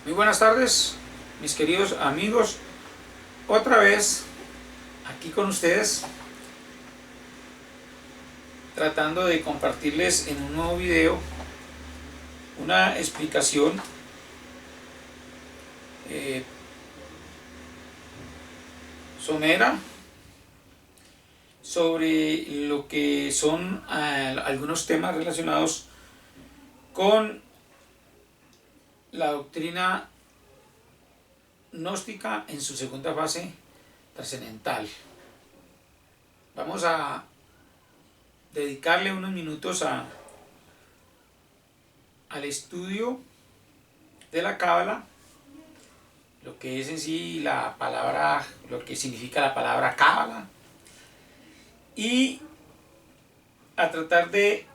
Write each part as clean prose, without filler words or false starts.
Muy buenas tardes, mis queridos amigos. Otra vez aquí con ustedes, tratando de compartirles en un nuevo video una explicación somera sobre lo que son algunos temas relacionados con la doctrina gnóstica en su segunda fase trascendental. Vamos a dedicarle unos minutos al estudio de la Cábala, lo que es en sí la palabra, lo que significa la palabra Cábala, y a tratar de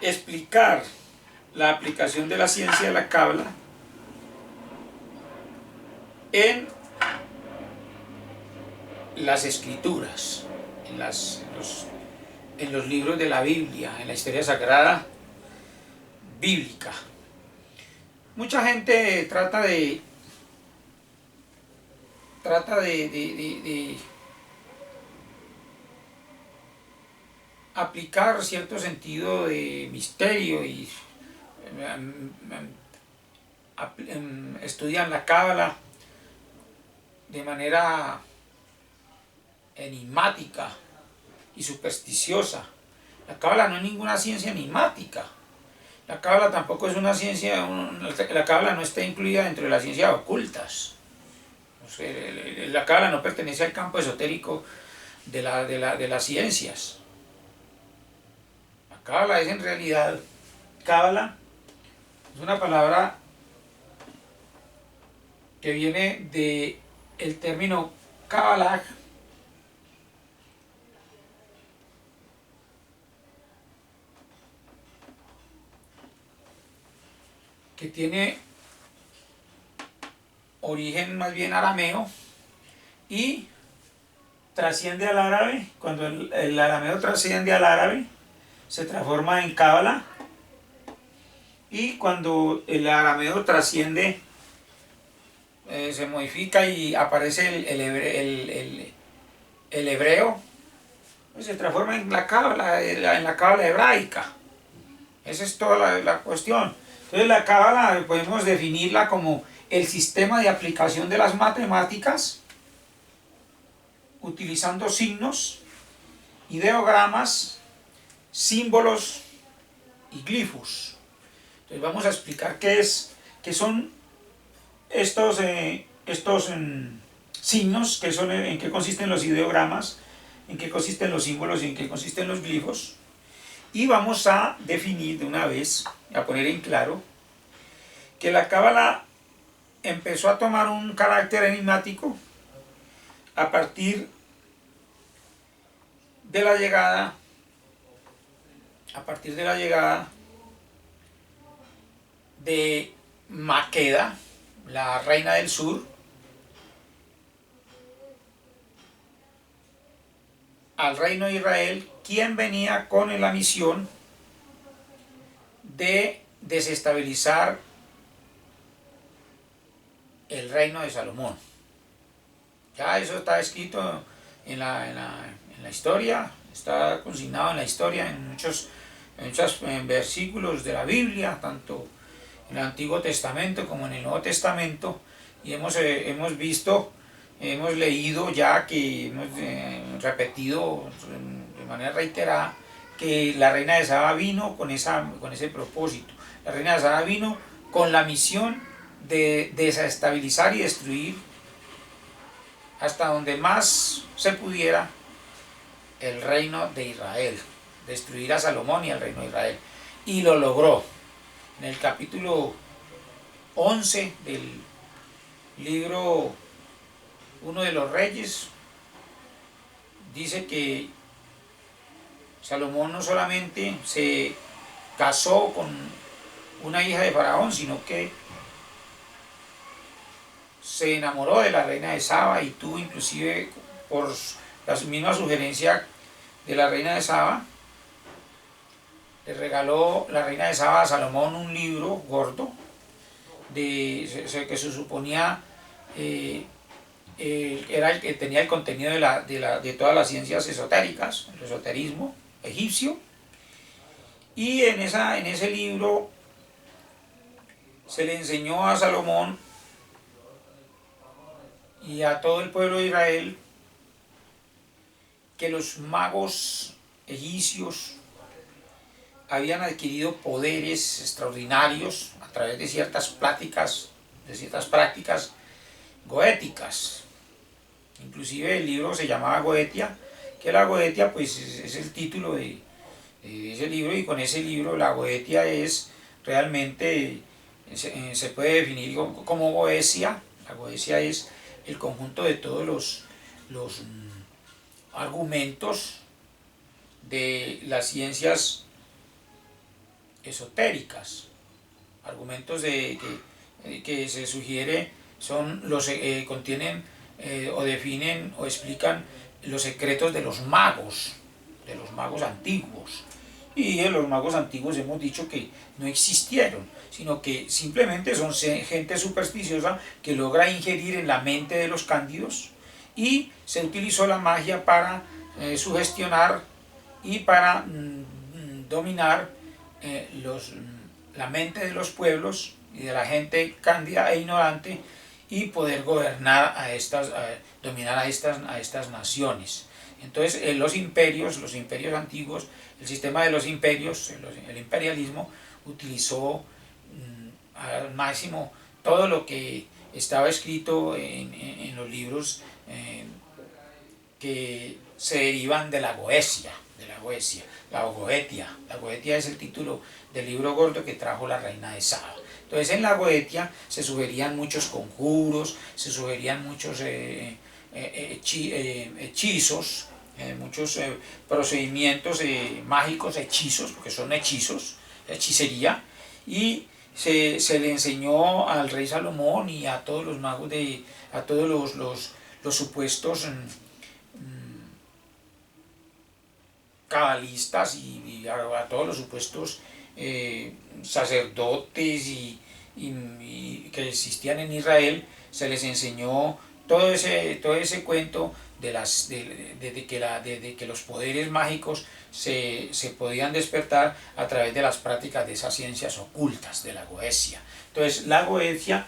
explicar la aplicación de la ciencia de la Cábala en las escrituras, en los libros de la Biblia, en la historia sagrada bíblica. Mucha gente trata de aplicar cierto sentido de misterio y estudian la Cábala de manera enigmática y supersticiosa. La Cábala no es ninguna ciencia enigmática. La Cábala tampoco es una ciencia, la Cábala no está incluida dentro de las ciencias ocultas. O sea, la Cábala no pertenece al campo esotérico de las ciencias. La Cábala es en realidad, Cábala es una palabra que viene del término Kabbalah, que tiene origen más bien arameo y trasciende al árabe. Cuando el arameo trasciende al árabe, se transforma en Cábala, y cuando el arameo trasciende, se modifica y aparece el hebreo, pues se transforma en la Cábala, hebraica. Esa es toda la cuestión. Entonces la Cábala podemos definirla como el sistema de aplicación de las matemáticas utilizando signos, ideogramas, símbolos y glifos. Entonces vamos a explicar qué son estos signos, en qué consisten los ideogramas, en qué consisten los símbolos y en qué consisten los glifos. Y vamos a definir de una vez, a poner en claro, que la Cábala empezó a tomar un carácter enigmático a partir de la llegada de Maqueda, la reina del sur, al reino de Israel, quien venía con la misión de desestabilizar el reino de Salomón. Ya eso está escrito en la historia, está consignado en la historia, en muchos versículos de la Biblia, tanto en el Antiguo Testamento como en el Nuevo Testamento, y hemos visto, hemos leído ya, que hemos repetido de manera reiterada, que la reina de Saba vino con ese propósito. La reina de Saba vino con la misión de desestabilizar y destruir hasta donde más se pudiera el reino de Israel, destruir a Salomón y al reino de Israel, y lo logró. En el capítulo 11 del libro 1 de los Reyes dice que Salomón no solamente se casó con una hija de Faraón, sino que se enamoró de la reina de Saba, y tuvo, inclusive por la misma sugerencia de la reina de Saba, le regaló la reina de Saba a Salomón un libro gordo que se suponía era el que tenía el contenido de todas las ciencias esotéricas, el esoterismo egipcio, y en ese libro se le enseñó a Salomón y a todo el pueblo de Israel que los magos egipcios habían adquirido poderes extraordinarios a través de ciertas prácticas goéticas. Inclusive el libro se llamaba Goetia, que la Goetia pues es el título de ese libro, y con ese libro la Goetia es realmente, se puede definir como Goesia. La Goesia es el conjunto de todos los argumentos de las ciencias esotéricas, argumentos que se sugiere contienen o definen o explican los secretos de los magos antiguos. Y de los magos antiguos hemos dicho que no existieron, sino que simplemente son gente supersticiosa que logra ingerir en la mente de los cándidos, y se utilizó la magia para sugestionar y para dominar la mente de los pueblos y de la gente cándida e ignorante, y poder gobernar dominar a estas naciones. Entonces los imperios antiguos, el sistema de los imperios, el imperialismo, utilizó al máximo todo lo que estaba escrito en los libros que se derivan de la Goetia. La Goetia es el título del libro gordo que trajo la reina de Saba. Entonces en la Goetia se sugerían muchos conjuros, se sugerían muchos hechizos, muchos procedimientos mágicos, hechizos, porque son hechizos, hechicería, y se le enseñó al rey Salomón y a todos los magos, a todos los supuestos cabalistas y a todos los supuestos sacerdotes y que existían en Israel, se les enseñó todo ese cuento de que los poderes mágicos se podían despertar a través de las prácticas de esas ciencias ocultas de la Goetia. Entonces la Goetia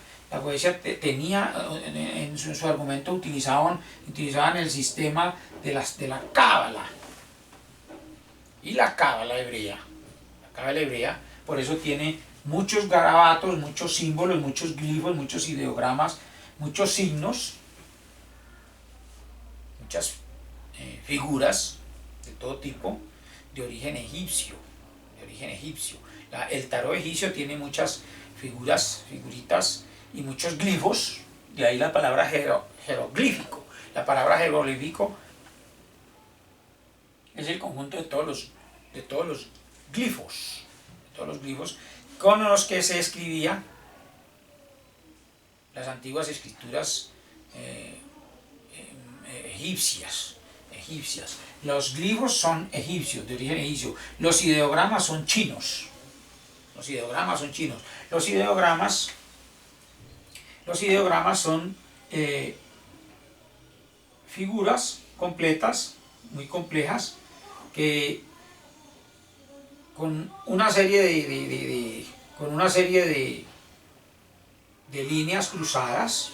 tenía en su argumento utilizaban el sistema de la Cábala. Y la Cábala hebrea, por eso tiene muchos garabatos, muchos símbolos, muchos glifos, muchos ideogramas, muchos signos, muchas figuras de todo tipo de origen egipcio. El tarot egipcio tiene muchas figuritas y muchos glifos, de ahí la palabra jeroglífico. La palabra jeroglífico es el conjunto de todos los glifos, con los que se escribían las antiguas escrituras egipcias. Los glifos son egipcios, de origen egipcio. Los ideogramas son chinos. Los ideogramas son figuras completas, muy complejas, que con una serie de líneas cruzadas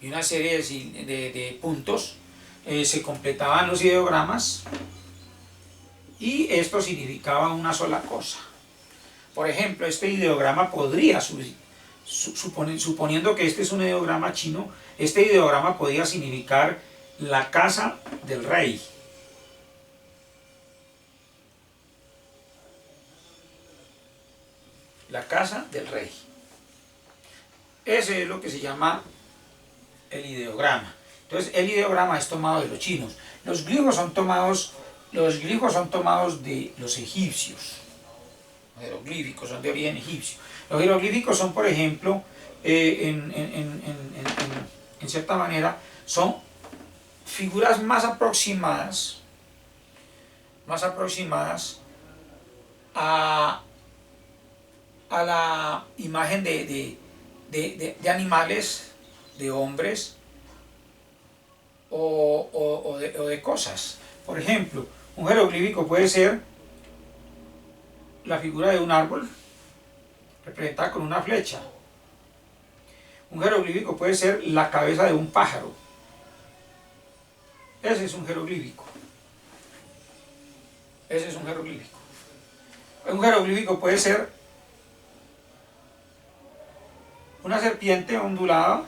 y una serie de puntos se completaban los ideogramas, y esto significaba una sola cosa. Por ejemplo, este ideograma podría, suponiendo que este es un ideograma chino, este ideograma podría significar la casa del rey. La casa del rey. Ese es lo que se llama el ideograma. Entonces el ideograma es tomado de los chinos. Los glifos son tomados de los egipcios. Los jeroglíficos son de origen egipcio. Los jeroglíficos son, por ejemplo, en cierta manera, son figuras más aproximadas más aproximadas a la imagen de animales, de hombres o de cosas. Por ejemplo, un jeroglífico puede ser la figura de un árbol representada con una flecha. Un jeroglífico puede ser la cabeza de un pájaro. Ese es un jeroglífico. Ese es un jeroglífico. Un jeroglífico puede ser una serpiente ondulada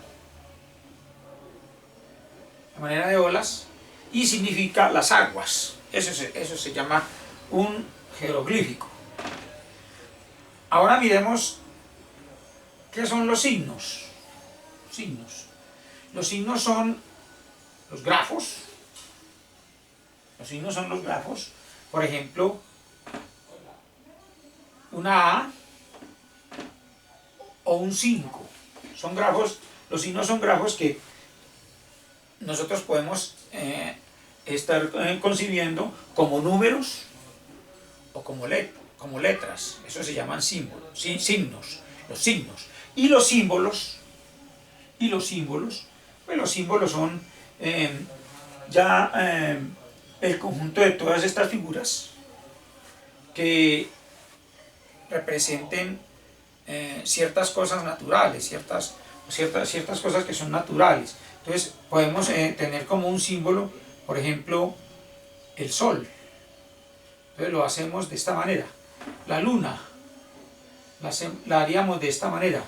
de manera de olas y significa las aguas. Eso se llama un jeroglífico. Ahora miremos qué son los signos. Los signos son los grafos. Los signos son los grafos. Por ejemplo, una A o un 5. Son grafos, los signos son grafos que nosotros podemos estar concibiendo como números o como letras. Eso se llaman símbolos, signos, los signos. Y los símbolos, pues los símbolos son el conjunto de todas estas figuras que representen ciertas cosas naturales, ciertas cosas que son naturales. Entonces podemos tener como un símbolo, por ejemplo, el sol. Entonces lo hacemos de esta manera. La luna la haríamos de esta manera.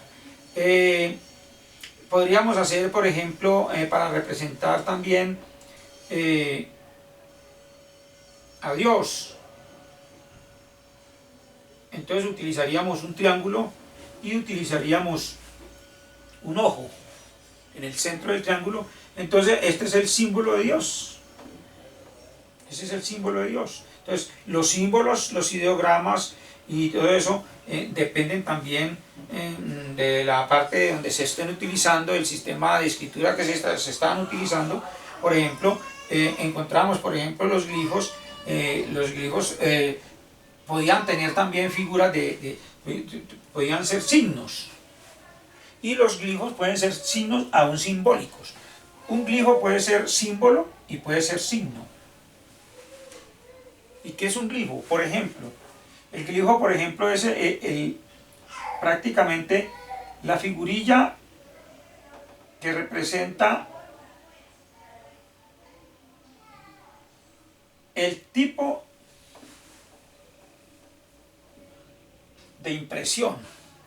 Podríamos hacer, por ejemplo, para representar también a Dios. Entonces utilizaríamos un triángulo y utilizaríamos un ojo en el centro del triángulo. Entonces este es el símbolo de Dios. Ese es el símbolo de Dios. Entonces los símbolos, los ideogramas y todo eso dependen también de la parte donde se estén utilizando, el sistema de escritura que se están utilizando. Por ejemplo, encontramos por ejemplo los glifos. Los glifos podían tener también figuras podían ser signos. Y los glifos pueden ser signos aún simbólicos. Un glifo puede ser símbolo y puede ser signo. ¿Y qué es un glifo? Por ejemplo, el glifo, por ejemplo, es prácticamente la figurilla que representa el tipo de impresión.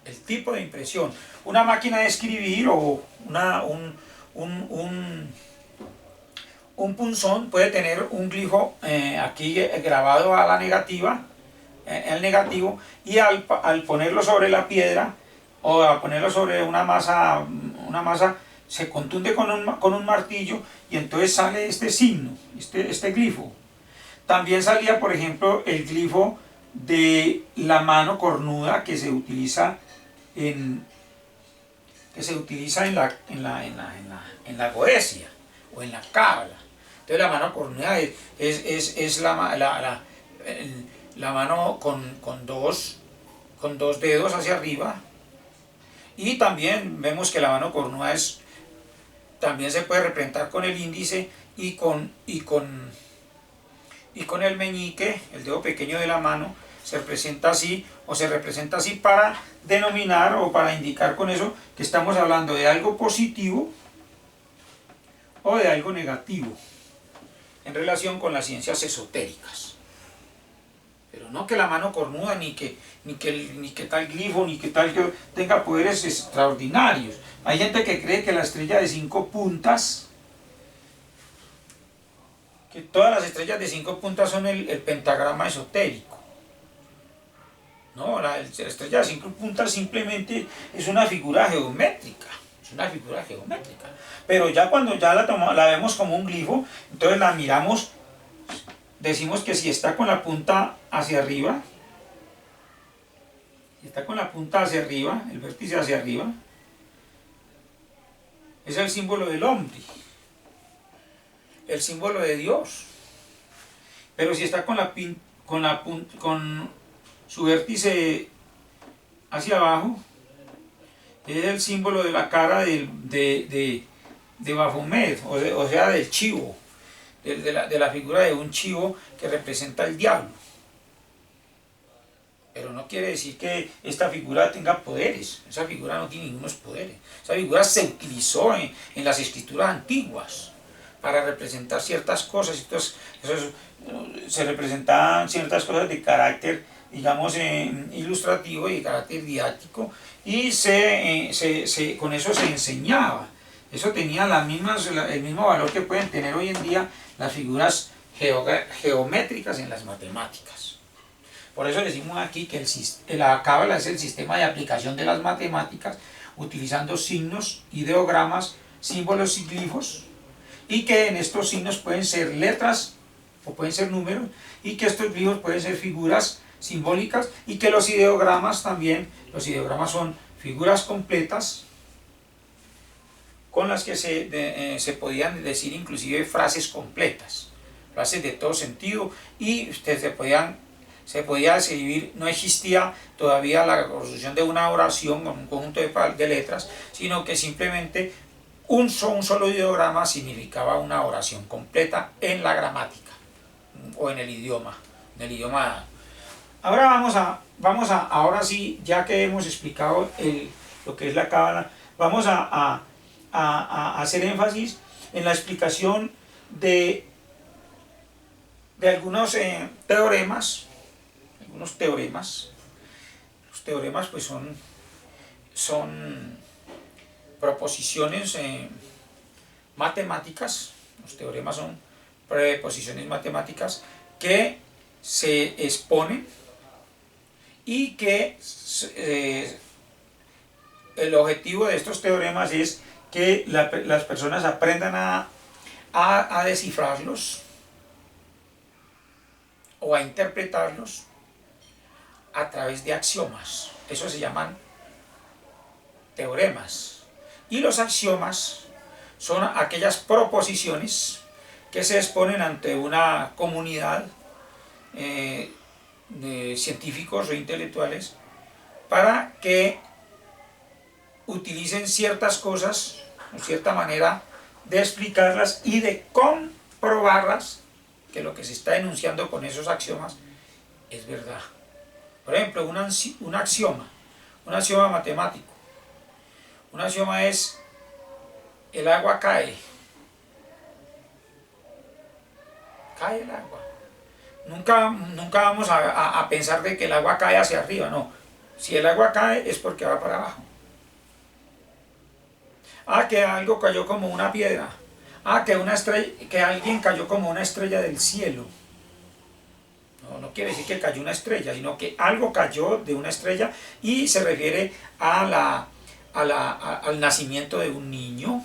El tipo de impresión. Una máquina de escribir o un punzón puede tener un glifo aquí grabado a la negativa, el negativo, y al ponerlo sobre la piedra o a ponerlo sobre una masa se contunde con un martillo y entonces sale este signo, este glifo. También salía, por ejemplo, el glifo de la mano cornuda que se utiliza en la Goesia o en la Cábala. Entonces la mano cornuda es la mano con dos dedos hacia arriba, y también vemos que la mano cornuda también se puede representar con el índice y con el meñique, el dedo pequeño de la mano. Se representa así o se representa así para denominar o para indicar con eso que estamos hablando de algo positivo o de algo negativo en relación con las ciencias esotéricas. Pero no que la mano cornuda ni que tal glifo ni que tal que tenga poderes extraordinarios. Hay gente que cree que la estrella de 5 puntas, que todas las estrellas de 5 puntas son el pentagrama esotérico. No, la estrella de 5 puntas simplemente es una figura geométrica. Es una figura geométrica. Pero ya cuando ya la vemos como un glifo, entonces la miramos, decimos que si está con la punta hacia arriba, el vértice hacia arriba, es el símbolo del hombre, el símbolo de Dios. Pero si está con su vértice hacia abajo, es el símbolo de la cara de Baphomet, o sea, del chivo, de la figura de un chivo que representa el diablo. Pero no quiere decir que esta figura tenga poderes. Esa figura no tiene ningunos poderes. Esa figura se utilizó en las escrituras antiguas para representar ciertas cosas. Se representaban ciertas cosas de carácter, digamos, ilustrativo y de carácter didáctico, y con eso se enseñaba. Eso tenía el mismo valor que pueden tener hoy en día las figuras geométricas en las matemáticas. Por eso decimos aquí que la cábala es el sistema de aplicación de las matemáticas utilizando signos, ideogramas, símbolos y glifos, y que en estos signos pueden ser letras o pueden ser números, y que estos glifos pueden ser figuras simbólicas, y que los ideogramas también, los ideogramas son figuras completas con las que se podían decir inclusive frases completas, frases de todo sentido, y se podía escribir. No existía todavía la construcción de una oración con un conjunto de letras, sino que simplemente un solo ideograma significaba una oración completa en la gramática o en el idioma. Ahora ahora sí, ya que hemos explicado lo que es la cábala, vamos a hacer énfasis en la explicación de algunos teoremas. Los teoremas pues son proposiciones matemáticas. Los teoremas son proposiciones matemáticas que se exponen y que el objetivo de estos teoremas es que las personas aprendan a descifrarlos o a interpretarlos a través de axiomas. Eso se llaman teoremas. Y los axiomas son aquellas proposiciones que se exponen ante una comunidad de científicos o intelectuales para que utilicen ciertas cosas o cierta manera de explicarlas y de comprobarlas, que lo que se está enunciando con esos axiomas es verdad. Por ejemplo, un axioma matemático. Un axioma es: el agua cae. Cae el agua. Nunca vamos a pensar de que el agua cae hacia arriba, no. Si el agua cae es porque va para abajo. Que algo cayó como una piedra. Que alguien cayó como una estrella del cielo. No quiere decir que cayó una estrella, sino que algo cayó de una estrella, y se refiere al nacimiento de un niño,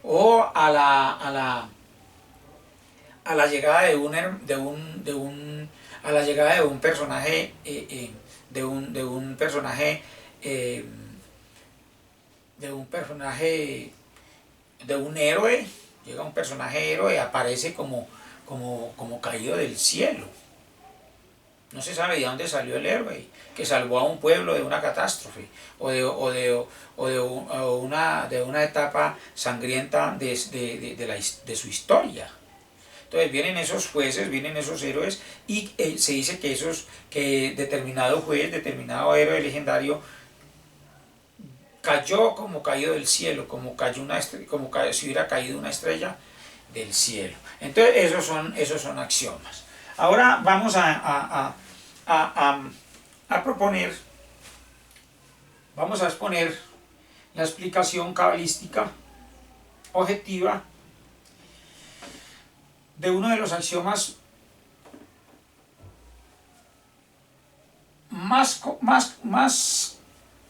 o a la llegada de un personaje, de un héroe. Llega un personaje héroe, aparece como caído del cielo. No se sabe de dónde salió el héroe que salvó a un pueblo de una catástrofe o de una etapa sangrienta de su historia. Entonces vienen esos jueces, vienen esos héroes, y se dice que determinado juez, determinado héroe legendario cayó como caído del cielo, como si hubiera caído una estrella del cielo. Entonces esos son axiomas. Ahora vamos a exponer la explicación cabalística objetiva de uno de los axiomas más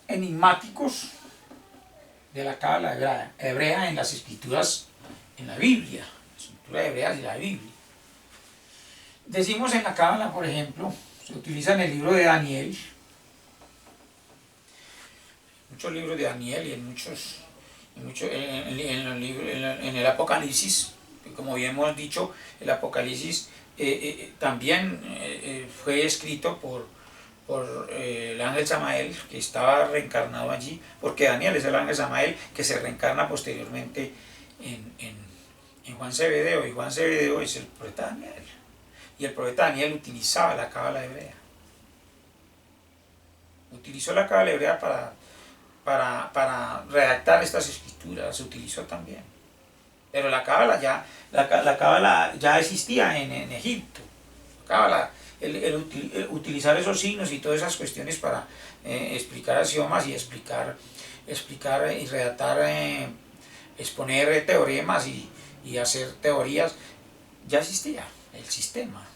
enigmáticos de la cábala hebrea en las escrituras, en la Biblia, la escritura hebrea y la Biblia. Decimos en la cábala, por ejemplo, se utiliza en el libro de Daniel, muchos libros de Daniel, y en el Apocalipsis, que como bien hemos dicho, el Apocalipsis también fue escrito por el ángel Samael, que estaba reencarnado allí, porque Daniel es el ángel Samael que se reencarna posteriormente en Juan Zebedeo, y Juan Zebedeo es el profeta Daniel. Y el profeta Daniel utilizaba la cábala hebrea. Utilizó la cábala hebrea para redactar estas escrituras, se utilizó también. Pero la cábala ya existía en Egipto. Cábala, el utilizar esos signos y todas esas cuestiones para explicar axiomas y explicar y redactar, exponer teoremas y hacer teorías, ya existía el sistema,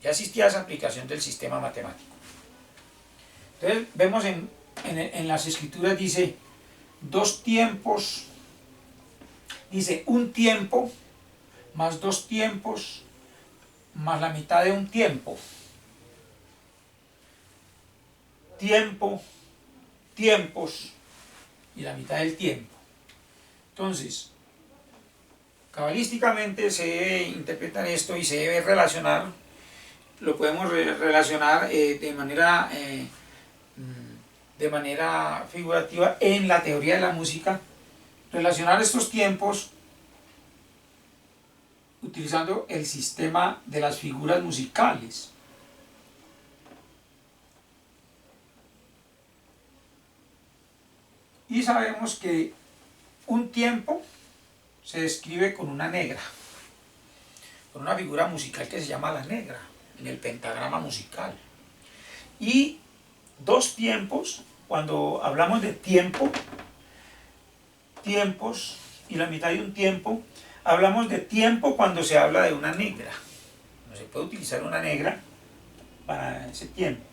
ya existía esa aplicación del sistema matemático. Entonces vemos en las escrituras, dice dos tiempos, dice un tiempo más dos tiempos más la mitad de un tiempo. Tiempo, tiempos y la mitad del tiempo. Entonces, cabalísticamente se debe interpretar esto y se debe relacionar, lo podemos relacionar de manera figurativa en la teoría de la música, relacionar estos tiempos utilizando el sistema de las figuras musicales. Y sabemos que un tiempo se describe con una negra, con una figura musical que se llama la negra, en el pentagrama musical. Y dos tiempos, cuando hablamos de tiempo, tiempos y la mitad de un tiempo, hablamos de tiempo cuando se habla de una negra. No se puede utilizar una negra para ese tiempo.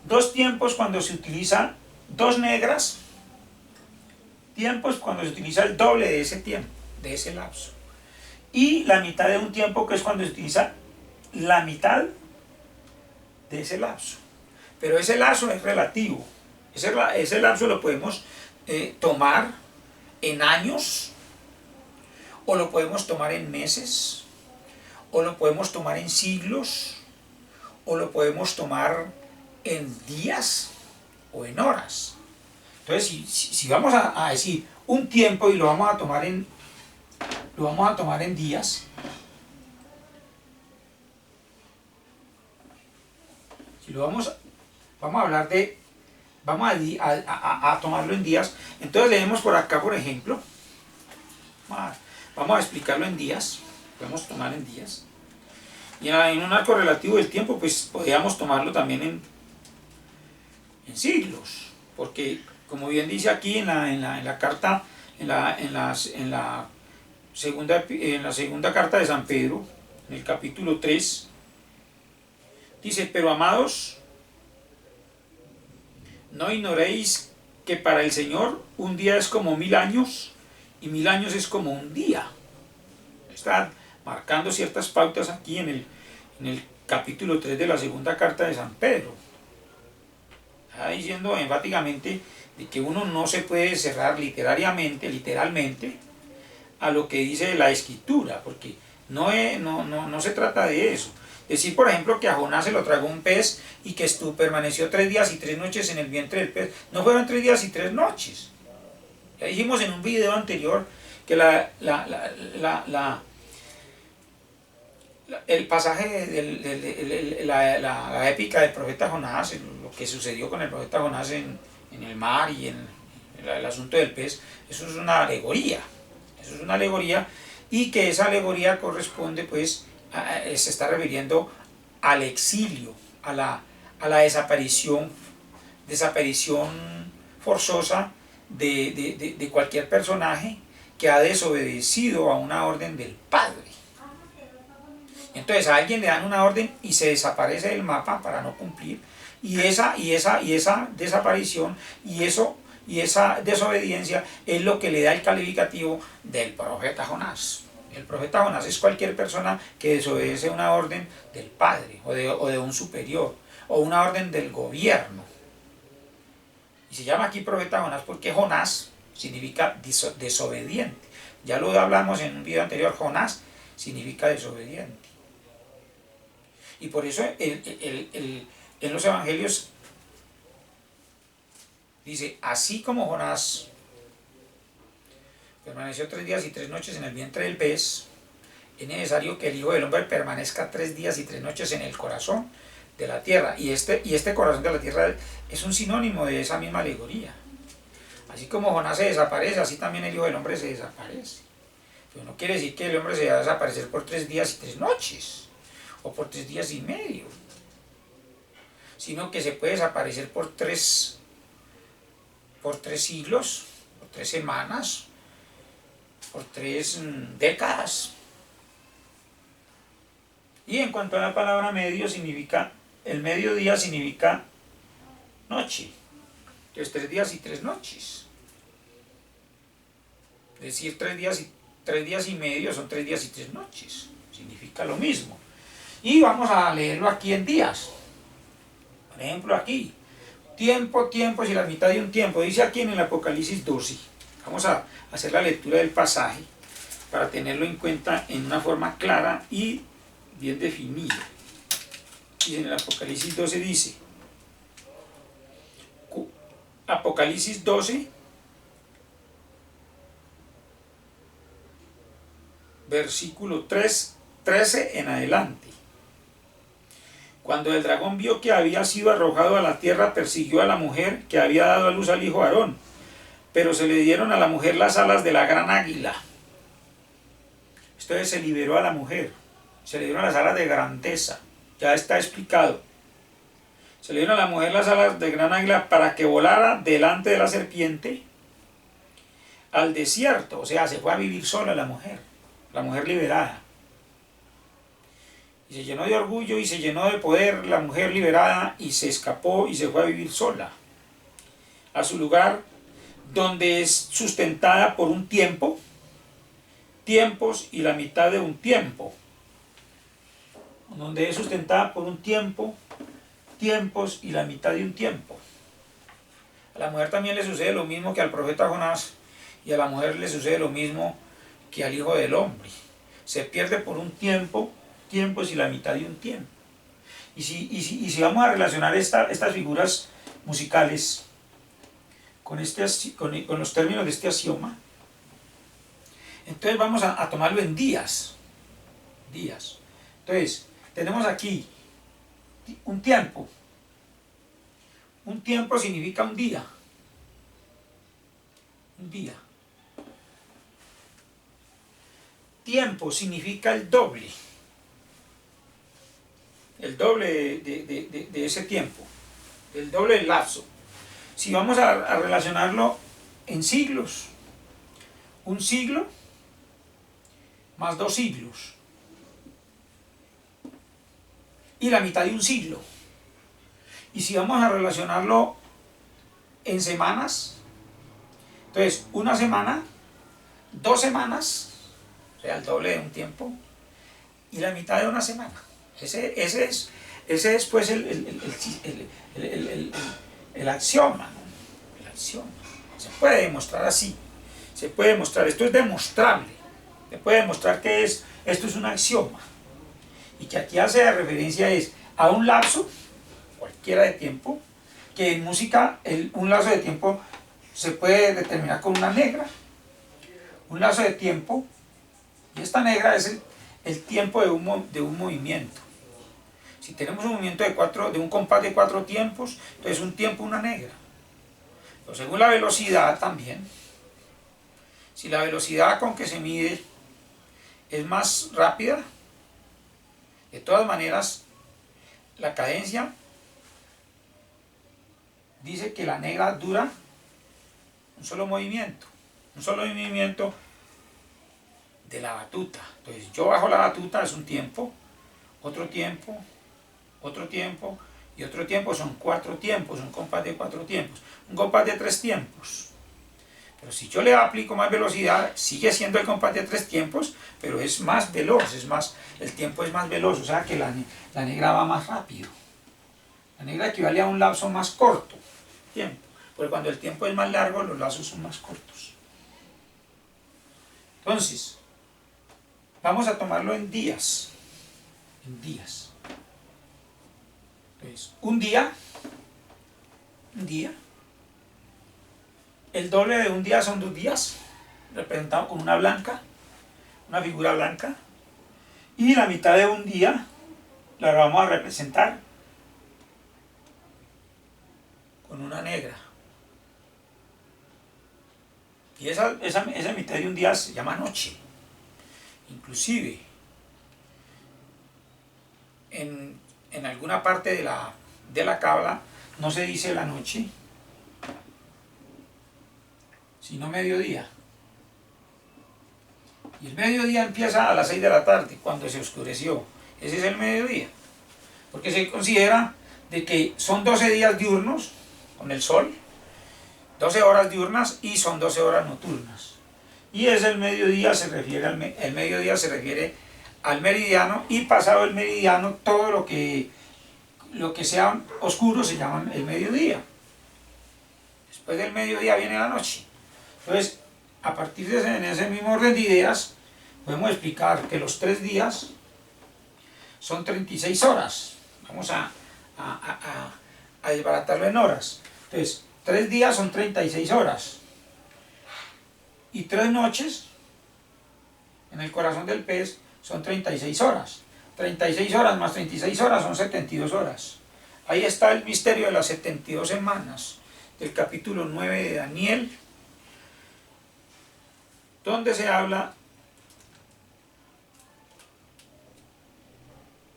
Dos tiempos cuando se utiliza dos negras, tiempos cuando se utiliza el doble de ese tiempo, de ese lapso. Y la mitad de un tiempo, que es cuando se utiliza la mitad de ese lapso. Pero ese lapso es relativo. Ese lapso lo podemos tomar en años, o lo podemos tomar en meses, o lo podemos tomar en siglos, o lo podemos tomar en días o en horas. Entonces, si vamos a decir un tiempo y lo vamos a tomar en días, si lo vamos a hablar de, vamos a tomarlo en días, entonces leemos por acá, por ejemplo, vamos a explicarlo en días, podemos tomar en días, y en un arco relativo del tiempo, pues podríamos tomarlo también en siglos, porque como bien dice aquí en la carta, en la segunda carta de San Pedro, en el capítulo 3, dice: pero amados, no ignoréis que para el Señor un día es como 1000 años y 1000 años es como un día. Está marcando ciertas pautas aquí en el capítulo 3 de la segunda carta de San Pedro. Está diciendo enfáticamente de que uno no se puede cerrar literalmente, a lo que dice la Escritura, porque no se trata de eso. Decir, por ejemplo, que a Jonás se lo tragó un pez y que permaneció 3 días y 3 noches en el vientre del pez. No fueron 3 días y 3 noches. Ya dijimos en un video anterior que el pasaje de la épica del profeta Jonás, lo que sucedió con el profeta Jonás en el mar y en el asunto del pez, eso es una alegoría. Eso es una alegoría, y que esa alegoría corresponde, pues, se está refiriendo al exilio, a la desaparición forzosa de cualquier personaje que ha desobedecido a una orden del Padre. Entonces a alguien le dan una orden y se desaparece del mapa para no cumplir, y esa desaparición y esa desobediencia es lo que le da el calificativo del profeta Jonás. El profeta Jonás es cualquier persona que desobedece una orden del Padre o de un superior, o una orden del gobierno. Y se llama aquí profeta Jonás porque Jonás significa desobediente. Ya lo hablamos en un video anterior, Jonás significa desobediente. Y por eso en los evangelios dice, así como Jonás permaneció 3 días y 3 noches en el vientre del pez, es necesario que el Hijo del Hombre permanezca 3 días y 3 noches en el corazón de la tierra. Y este corazón de la tierra es un sinónimo de esa misma alegoría. Así como Jonás se desaparece, así también el Hijo del Hombre se desaparece. Pero no quiere decir que el hombre se va a desaparecer por 3 días y 3 noches, o por 3 días y medio, sino que se puede desaparecer por 3 siglos, por 3 semanas, por 3 décadas. Y en cuanto a la palabra medio, significa, el mediodía significa noche. Entonces 3 días y 3 noches. Es decir, 3 días y medio son 3 días y 3 noches. Significa lo mismo. Y vamos a leerlo aquí en días. Por ejemplo, aquí. Tiempo, tiempos y la mitad de un tiempo. Dice aquí en el Apocalipsis 12. Vamos a hacer la lectura del pasaje para tenerlo en cuenta en una forma clara y bien definida. Y en el Apocalipsis 12 dice, Apocalipsis 12, versículo 13 en adelante. Cuando el dragón vio que había sido arrojado a la tierra, persiguió a la mujer que había dado a luz al hijo Aarón, pero se le dieron a la mujer las alas de la gran águila. Entonces se liberó a la mujer, se le dieron las alas de grandeza, ya está explicado. Se le dieron a la mujer las alas de gran águila para que volara delante de la serpiente al desierto, o sea, se fue a vivir sola la mujer liberada. Y se llenó de orgullo y se llenó de poder la mujer liberada y se escapó y se fue a vivir sola a su lugar, donde es sustentada por un tiempo, tiempos y la mitad de un tiempo. Donde es sustentada por un tiempo, tiempos y la mitad de un tiempo. A la mujer también le sucede lo mismo que al profeta Jonás, y a la mujer le sucede lo mismo que al Hijo del Hombre. Se pierde por un tiempo, tiempos y la mitad de un tiempo. Y si vamos a relacionar estas figuras musicales con los términos de este axioma, entonces vamos a tomarlo en días. Entonces, tenemos aquí un tiempo. Un tiempo significa un día. Un día. Tiempo significa el doble. El doble de ese tiempo. El doble del lapso. Si vamos a relacionarlo en siglos, un siglo más 2 siglos. Y la mitad de un siglo. Y si vamos a relacionarlo en semanas, entonces una semana, 2 semanas, o sea, el doble de un tiempo, y la mitad de una semana. Ese es pues el axioma, ¿no? El axioma. Se puede demostrar así. Se puede demostrar, esto es demostrable. Se puede demostrar que esto es un axioma. Y que aquí hace referencia a un lapso, cualquiera de tiempo, que en música un lapso de tiempo se puede determinar con una negra. Un lapso de tiempo, y esta negra es el tiempo de un movimiento. Si tenemos un movimiento de un compás de 4 tiempos, entonces un tiempo una negra. Pero según la velocidad también, si la velocidad con que se mide es más rápida, de todas maneras, la cadencia dice que la negra dura un solo movimiento de la batuta. Entonces yo bajo la batuta, es un tiempo, otro tiempo, otro tiempo y otro tiempo, son 4 tiempos, un compás de 4 tiempos, un compás de 3 tiempos. Pero si yo le aplico más velocidad, sigue siendo el compás de 3 tiempos, pero es más veloz, el tiempo es más veloz, o sea que la negra va más rápido. La negra equivale a un lapso más corto, tiempo, porque cuando el tiempo es más largo, los lapsos son más cortos. Entonces, vamos a tomarlo en días. Pues, un día, el doble de un día son 2 días, representado con una figura blanca, y la mitad de un día la vamos a representar con una negra. Y esa mitad de un día se llama noche. Inclusive, en alguna parte de la cábala no se dice la noche, sino mediodía. Y el mediodía empieza a las 6 de la tarde, cuando se oscureció. Ese es el mediodía. Porque se considera de que son 12 días diurnos con el sol, 12 horas diurnas y son 12 horas nocturnas. Y es el mediodía, el mediodía se refiere al meridiano, y pasado el meridiano todo lo que sea oscuro se llama el mediodía. Después del mediodía viene la noche. Entonces, a partir de ese mismo orden de ideas, podemos explicar que los 3 días son 36 horas. Vamos a desbaratarlo en horas. Entonces, 3 días son 36 horas. Y 3 noches, en el corazón del pez, son 36 horas. 36 horas más 36 horas son 72 horas. Ahí está el misterio de las 72 semanas del capítulo 9 de Daniel, donde se habla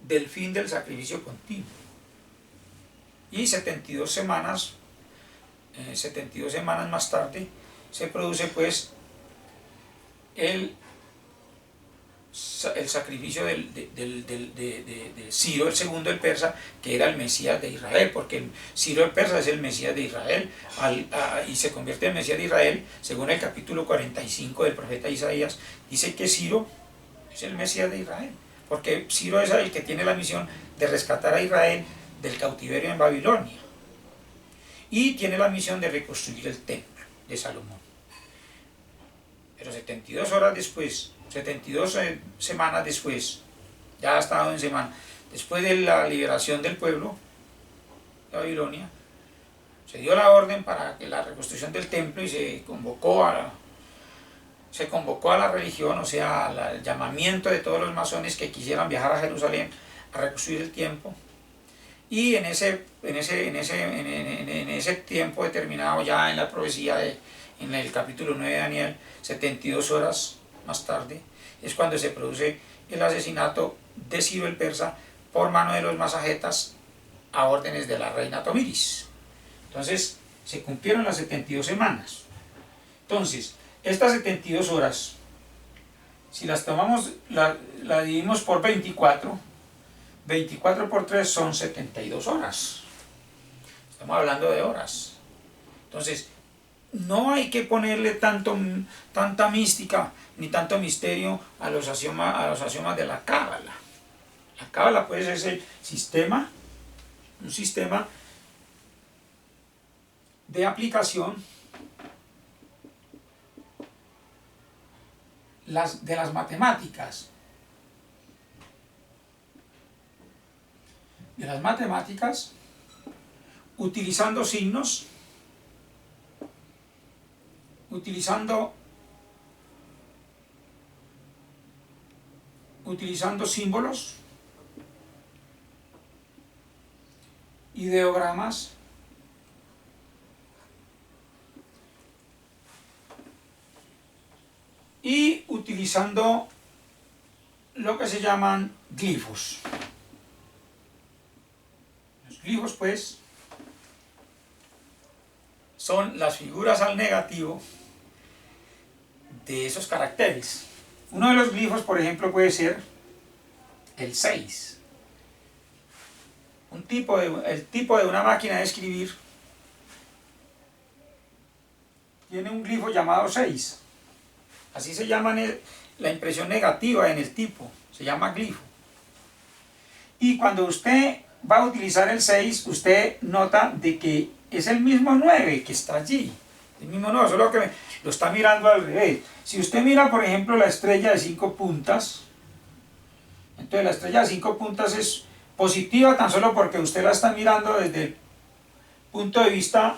del fin del sacrificio continuo. Y 72 semanas más tarde se produce pues el sacrificio de Ciro el segundo, el persa, que era el Mesías de Israel, porque Ciro el persa es el Mesías de Israel, y se convierte en Mesías de Israel. Según el capítulo 45 del profeta Isaías, dice que Ciro es el Mesías de Israel, porque Ciro es el que tiene la misión de rescatar a Israel del cautiverio en Babilonia, y tiene la misión de reconstruir el templo de Salomón. Pero 72 horas después, 72 semanas después, ya ha estado en semana, después de la liberación del pueblo de Babilonia, se dio la orden para que la reconstrucción del templo, y se convocó a la religión, o sea, al llamamiento de todos los masones que quisieran viajar a Jerusalén a reconstruir el templo. Y en ese tiempo determinado, ya en la profecía en el capítulo 9 de Daniel, 72 horas más tarde, es cuando se produce el asesinato de Ciro el persa por mano de los masagetas a órdenes de la reina Tomiris. Entonces, se cumplieron las 72 semanas. Entonces, estas 72 horas, si las tomamos, la dividimos por 24, 24 por 3 son 72 horas. Estamos hablando de horas. Entonces, no hay que ponerle tanta mística ni tanto misterio a los axiomas de la cábala. La cábala pues es un sistema de aplicación de las matemáticas. Utilizando signos, utilizando símbolos, ideogramas, y utilizando lo que se llaman glifos. Los glifos pues son las figuras al negativo de esos caracteres. Uno de los glifos, por ejemplo, puede ser el 6. El tipo de una máquina de escribir tiene un glifo llamado 6. Así se llama la impresión negativa en el tipo, se llama glifo. Y cuando usted va a utilizar el 6, usted nota de que es el mismo 9 que está allí. El mismo 9, solo que lo está mirando al revés. Si usted mira, por ejemplo, la estrella de 5 puntas, entonces la estrella de 5 puntas es positiva tan solo porque usted la está mirando desde el punto de vista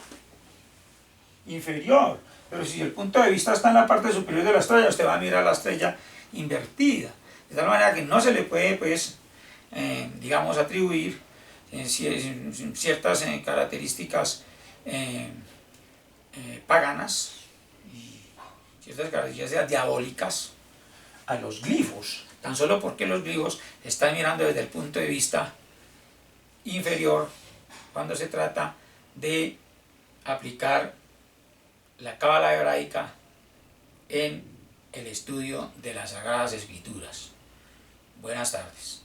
inferior. Pero si el punto de vista está en la parte superior de la estrella, usted va a mirar la estrella invertida. De tal manera que no se le puede, pues, digamos, atribuir ciertas características paganas y ciertas características diabólicas a los glifos, tan solo porque los glifos están mirando desde el punto de vista inferior cuando se trata de aplicar la cábala hebraica en el estudio de las Sagradas Escrituras. Buenas tardes.